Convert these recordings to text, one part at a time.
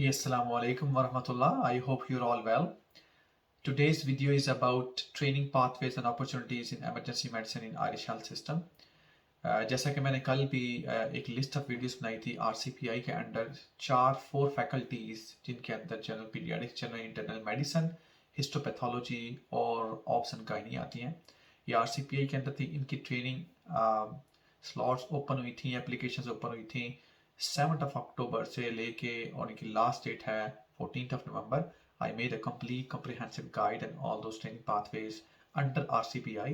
Assalamu alaikum warahmatullah. I hope you're all well. Today's video is about training pathways and opportunities in emergency medicine in Irish health system. जैसा कि मैंने कल भी एक list of videos बनाई थी RCPI के अंडर 4 फैकल्टीज जिनके अंदर general paediatrics, general internal medicine, histopathology और ऑप्स एंड गायनी आती हैं। ये RCPI के अंदर थी। इनकी ट्रेनिंग स्लॉट्स ओपन हुई थी, एप्लीकेशंस ओपन हुई थी 7 अक्टूबर से लेके, और इनकी लास्ट डेट है 14 नवंबर। I made a complete comprehensive guide and all those training pathways under RCPI.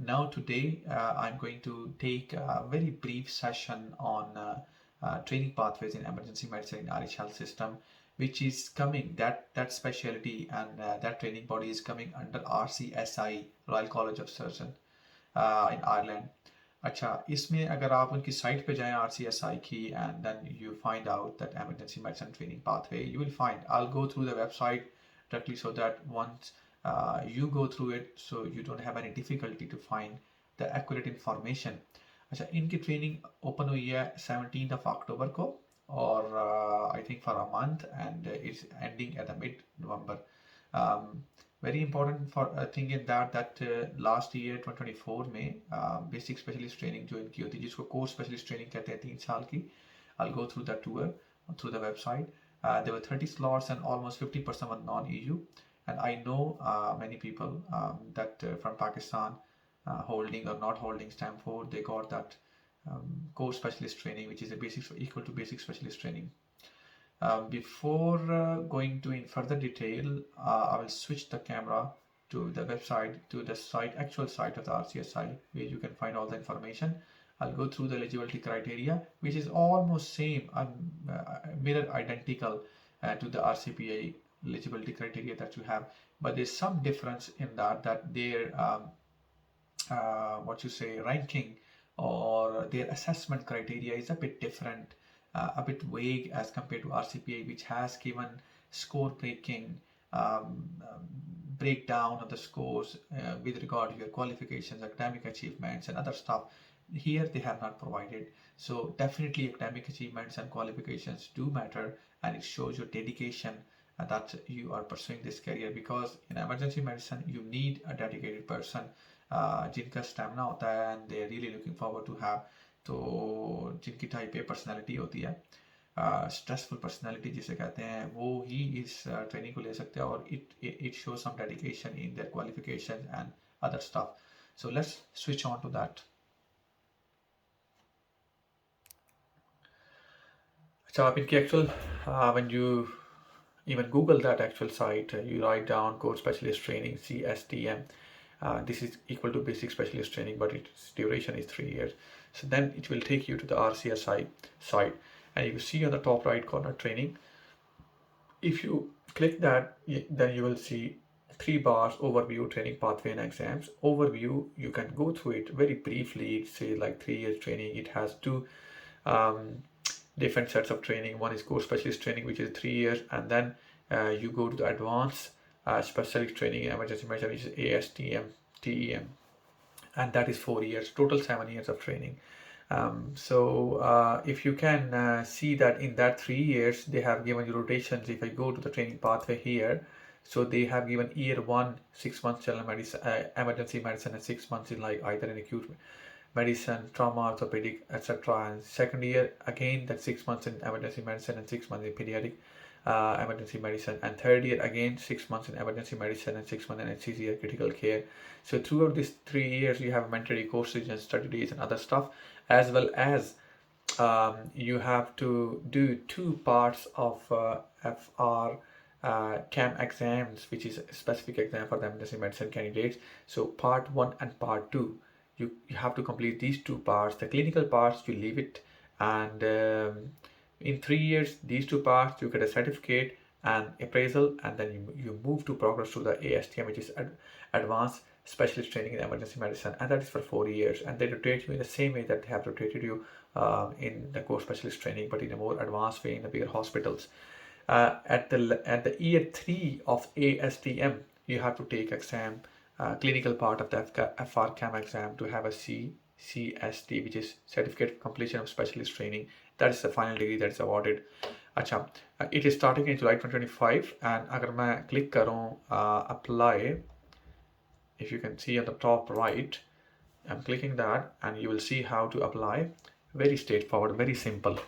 Now today I'm going to take a very brief session on training pathways in emergency medicine in Irish health system, which is coming, that specialty and that training body is coming under RCSI, Royal College of Surgeons in Ireland. अच्छा, इसमें अगर आप उनकी site पे जाएं RCSI की, and then you find out that emergency medicine training pathway, you will find, I'll go through the website directly so that once you go through it, so you don't have any difficulty to find the accurate information. अच्छा, इनकी training open हुई है 17 अक्टूबर को, और I think for a month, and it's ending at the mid November. Very important for thing in that last year 2024 में basic specialist training जो इनकी होती है, जिसको course specialist training कहते हैं 3 साल की. I'll go through the tour through the website. There were 30 slots and almost 50% were non-EU, and I know many people that from Pakistan holding or not holding stamp 4, they got that course specialist training, which is a basic equal to basic specialist training. Before going to in further detail, I will switch the camera to the website, to the actual site of the RCSI, where you can find all the information. I'll go through the eligibility criteria, which is almost same, mirror identical to the RCPI eligibility criteria that you have, but there's some difference in that their ranking or their assessment criteria is a bit different, a bit vague as compared to RCPI, which has given score breaking breakdown of the scores with regard to your qualifications, academic achievements, and other stuff. Here they have not provided. So definitely academic achievements and qualifications do matter, and it shows your dedication that you are pursuing this career, because in emergency medicine you need a dedicated person जिनका stamina होता है, and they are really looking forward to have, तो जिनकी type A personality होती है, stressful personality जिसे कहते हैं, वो ही इस ट्रेनिंग को ले सकते हैं, और it show some dedication in their qualification and other stuff. So let's switch on to that. अच्छा, आप इनकी actual when you even Google that actual site, you write down course specialist training, CSTM. This is equal to basic specialist training, but its duration is 3 years. So then it will take you to the RCSI site, and you see on the top right corner training. If you click that, then you will see 3 bars: overview, training pathway, and exams. Overview, you can go through it very briefly. It says like 3 years training. It has 2 different sets of training. One is course specialist training, which is 3 years, and then you go to the advanced specialist training in emergency medicine, which is ASTM, TEM, and that is 4 years. Total 7 years of training. So if you can see that in that 3 years they have given you rotations. If I go to the training pathway here, so they have given year 1 6 months general medicine, emergency medicine, and 6 months in like either in acute medicine, trauma, orthopedic, etc. And second year again that 6 months in emergency medicine and 6 months in pediatric emergency medicine, and third year again 6 months in emergency medicine and 6 months in HCC, critical care. So throughout these 3 years you have mandatory courses and study days and other stuff, as well as you have to do 2 parts of FR CAM exams, which is a specific exam for the emergency medicine candidates. So part 1 and part 2, you have to complete these 2 parts. The clinical parts you leave it, and in 3 years these 2 parts you get a certificate and appraisal, and then you move to progress to the ASTM, which is advanced specialist training in emergency medicine, and that is for 4 years, and they rotate you in the same way that they have rotated you in the core specialist training, but in a more advanced way in the bigger hospitals. At the year 3 of ASTM, you have to take exam, clinical part of the FRCAM exam, to have a CST, which is Certificate of Completion of Specialist Training. That is the final degree that is awarded. अच्छा, it is starting in July 2025 and अगर मैं click करूँ apply, if you can see on the top right, I'm clicking that and you will see how to apply. Very straightforward, very simple.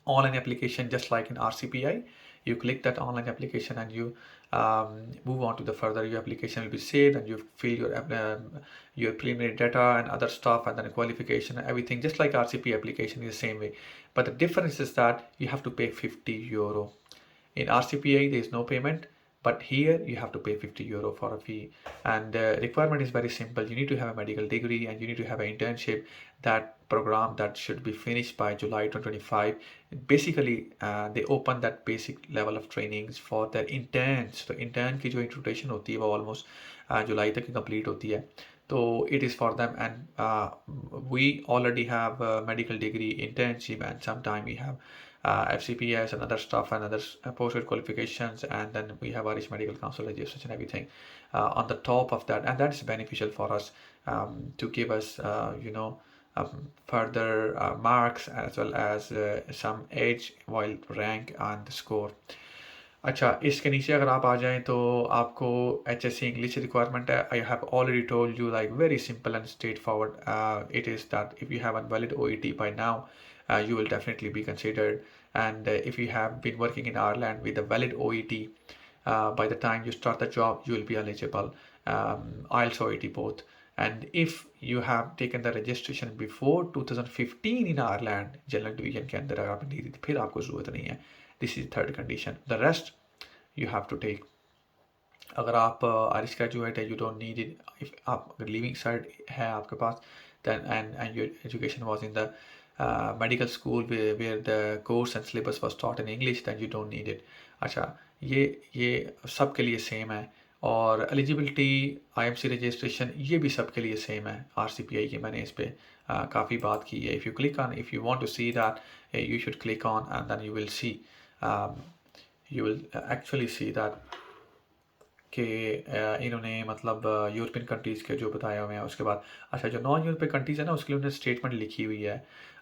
Online application, just like in RCPI, you click that online application and you move on to the further. Your application will be saved and you fill your preliminary data and other stuff, and then qualification and everything, just like RCP application is the same way. But the difference is that you have to pay €50. In RCPA there is no payment, but here you have to pay €50 for a fee. And the requirement is very simple. You need to have a medical degree and you need to have an internship. That program that should be finished by July 2025. Basically they open that basic level of trainings for their interns. तो intern की जो introduction होती है वो almost जुलाई तक complete होती है. So it is for them, and we already have a medical degree, internship, and sometime we have FCPS and other stuff and other post-grad qualifications, and then we have Irish Medical Council registration and everything on the top of that, and that is beneficial for us to give us further marks as well as some age while rank and score. अच्छा, इसके नीचे अगर आप आ जाएं तो आपको HSC English requirement है. I have already told you, like, very simple and straightforward. It is that if you have a valid OET by now, you will definitely be considered. And if you have been working in Ireland with a valid OET, by the time you start the job, you will be eligible. IELTS OET both. And if you have taken the registration before 2015 in Ireland, General Division के अंदर अगर आपने ली थी, फिर आपको ज़रूरत नहीं है. This is third condition. The rest you have to take. अगर आप आयरिश ग्रेजुएट है, you don't need it. If आप लिविंग सर्ट है आपके पास, then and your education was in the medical school where the course and syllabus was taught in English, then you don't need it. अच्छा, ये सब के लिए same है. और एलिजिबिलिटी IMC रजिस्ट्रेशन ये भी सब के लिए सेम है. RCPI की मैंने इस पर काफ़ी बात की है. If you want to see that, you should click on and then you will see. You will actually see that कि इन्होंने मतलब यूरोपियन कंट्रीज़ के जो बताया हुए हैं. उसके बाद अच्छा, जो नॉन यूरोपियन कंट्रीज़ है ना, उसके लिए उन्होंने स्टेटमेंट लिखी हुई है.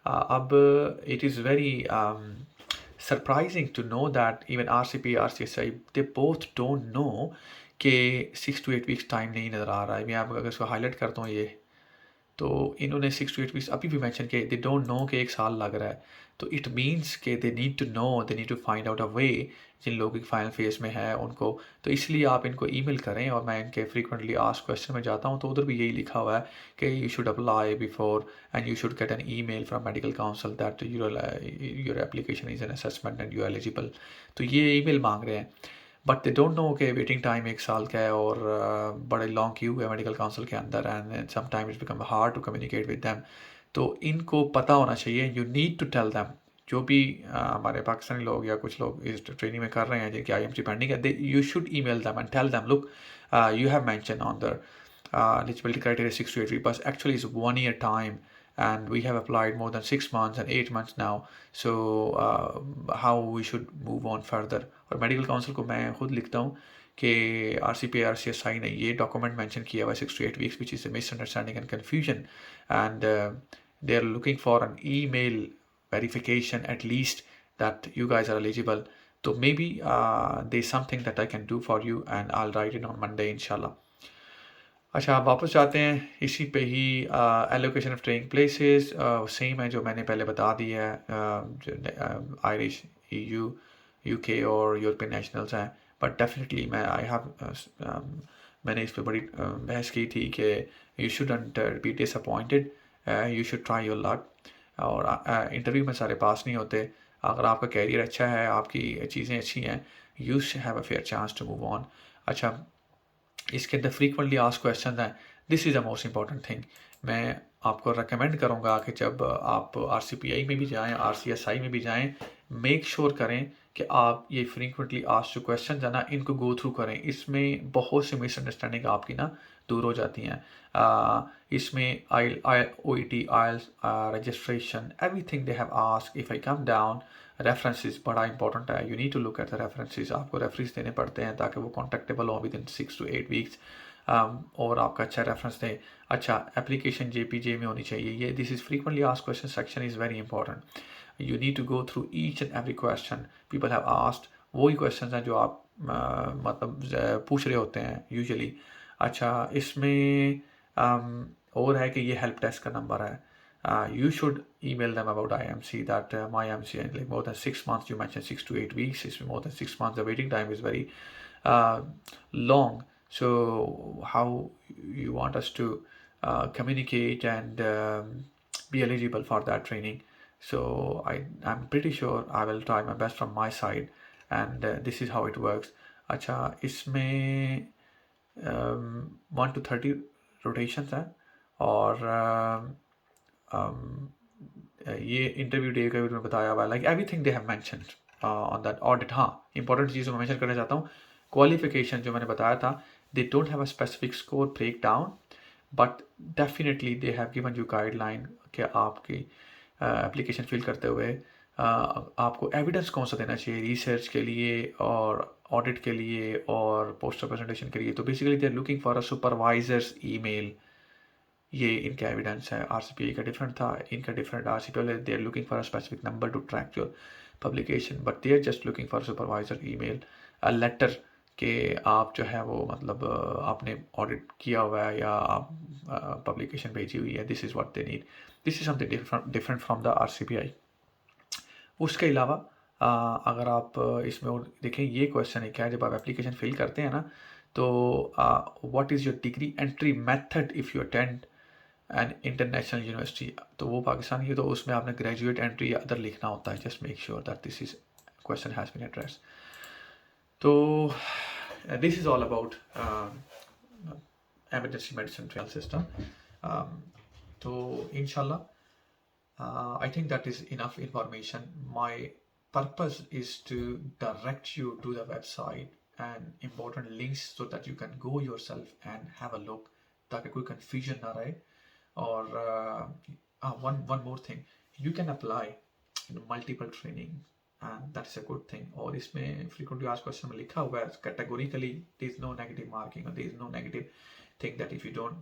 अब it is very surprising to know that even RCP, RCSI, they both don't know कि 6 to 8 weeks टाइम नहीं नज़र आ रहा है. मैं आप अगर इसको हाईलाइट करता हूँ ये, तो इन्होंने 6 to 8 weeks अभी भी मेंशन किया. दे डोंट नो कि 1 साल लग रहा है. तो इट मीन्स के they need to know, they need to find out a way. जिन लोगों की फाइनल फेज में है उनको, तो इसलिए आप इनको ईमेल करें. और मैं इनके फ्रीक्वेंटली आस्क्ड क्वेश्चन में जाता हूँ तो उधर भी यही लिखा हुआ है कि you should apply before and you should get an email from medical council that your application is an assessment and you are eligible. तो ये ईमेल मांग रहे हैं. बट दे डोंट नो कि वेटिंग टाइम 1 साल का है और बड़े लॉन्ग क्यू है मेडिकल काउंसिल के अंदर, and some time it's become hard to communicate with them. तो इनको पता होना चाहिए. You need to tell them. जो भी हमारे पाकिस्तानी लोग या कुछ लोग इस ट्रेनिंग में कर रहे हैं जिनकी IMC पेंडिंग है, you should email them and tell them, look, you have mention on the eligibility criteria 6 to 8 weeks, but actually it's 1 year time and we have applied more than 6 months and 8 months now. So how we should move on further. और medical council को मैं खुद लिखता हूँ कि RCP RCSI ने ये document mention किया हुआ 6 to 8 weeks, which is a misunderstanding and confusion, and they are looking for an email verification at least that you guys are eligible. So maybe there's something that I can do for you and I'll write it on Monday inshallah. अच्छा, आप वापस जाते हैं इसी पे ही. Allocation of training places same है जो मैंने पहले बता दी है. आयरिश, EU, UK और यूरोपियन नेशनल्स हैं. बट डेफिनेटली मैंने इस पे बड़ी बहस की थी कि you shouldn't be disappointed, you should try your luck. और इंटरव्यू में सारे पास नहीं होते. अगर आपका कैरियर अच्छा है, आपकी चीज़ें अच्छी हैं, you have a fair chance to move on. अच्छा, इसके अंदर फ्रीक्वेंटली आस्क्ड क्वेश्चन हैं. This is the most important thing. मैं आपको रिकमेंड करूँगा कि जब आप RCPI में भी जाएं, RCSI में भी जाएं, मेक श्योर करें कि आप ये फ्रीक्वेंटली आस्क्ड जो क्वेश्चन है ना, इनको गो थ्रू करें. इसमें बहुत सी मिसअंडरस्टैंडिंग आपकी ना दूर हो जाती हैं. इसमें OET, IELTS, registration, everything they have asked. If I come down, references बड़ा इंपॉर्टेंट है. You need to look at the references. आपको रेफरेंस देने पड़ते हैं ताकि वो कॉन्टेक्टेबल हो विद इन 6 to 8 weeks, और आपका अच्छा रेफरेंस दें. अच्छा, एप्लीकेशन JPJ में होनी चाहिए. ये this is frequently asked question section is very important. You need to go through each and every question people have asked. वही questions हैं जो आप मतलब पूछ रहे होते हैं usually. अच्छा, इसमें और है कि ये help desk का number है. You should email them about IMC that my IMC and like more than 6 months. You mentioned 6 to 8 weeks. It's more than 6 months. The waiting time is very long. So how you want us to communicate and be eligible for that training? So I'm pretty sure I will try my best from my side, and this is how it works. अच्छा, इसमें 1 to 30 rotations हैं और ये interview day का भी तुम्हें बताया हुआ है, like everything they have mentioned on that audit. हाँ, इंपॉर्टेंट चीज़ मैं मेंशन करना चाहता हूँ. क्वालिफिकेशन जो मैंने बताया था, they don't have a specific score break down, but definitely they have given you guideline कि आपकी एप्लीकेशन फिल करते हुए आपको एविडेंस कौन सा देना चाहिए रिसर्च के लिए और ऑडिट के लिए और पोस्टर प्रेजेंटेशन के लिए. तो basically they are looking for a supervisor's email. ये इनका एविडेंस है. आरसीपीआई का डिफरेंट था, इनका different. RCPI they are looking for a specific number to track your publication, but they are just looking for supervisor email, a letter कि आप जो है वो मतलब आपने ऑडिट किया हुआ है या आप पब्लिकेशन भेजी हुई है. This is what they need. This is something different from the RCPI. उसके अलावा अगर आप इसमें और देखें, ये क्वेश्चन है क्या, जब आप एप्लीकेशन फिल करते हैं ना, तो what is your degree entry method if you attend an international university. तो वो पाकिस्तान की, तो उसमें आपने ग्रेजुएट एंट्री या अदर लिखना होता है. Just make sure that this is question has been address. तो this is all about emergency medicine trial system. So inshallah, I think that is enough information. My purpose is to direct you to the website and important links so that you can go yourself and have a look, ताकि कोई confusion ना रहे. Or one more thing, you can apply in multiple training, and that's a good thing. और इसमें frequently asked question में लिखा हुआ है categorically there is no negative marking or there is no negative thing that if you don't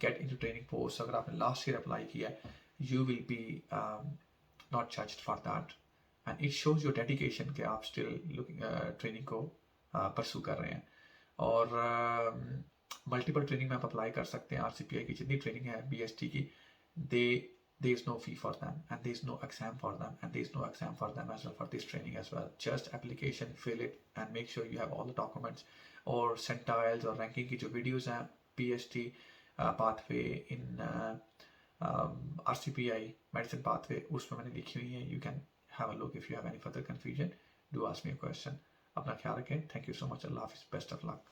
get into training post, अगर आपने last year apply किया, you will be not judged for that, and it shows your dedication कि आप still looking training को pursue कर रहे हैं. और मल्टीपल ट्रेनिंग में आप अप्लाई कर सकते हैं. आरसीपीआई की जितनी ट्रेनिंग है बीएसटी की, there is no fee for them and there is no exam for them and there is no exam for them as well for this training as well. Just application, fill it and make sure you have all the documents. और सेंटाइल्स और ranking की जो videos हैं PST pathway in RCPI medicine pathway, उसमें मैंने लिखी हुई है. You can have a look. If you have any further confusion, do ask me a question. अपना ख्याल रखें. Thank you so much. अल्लाह हाफिज़. Best of luck.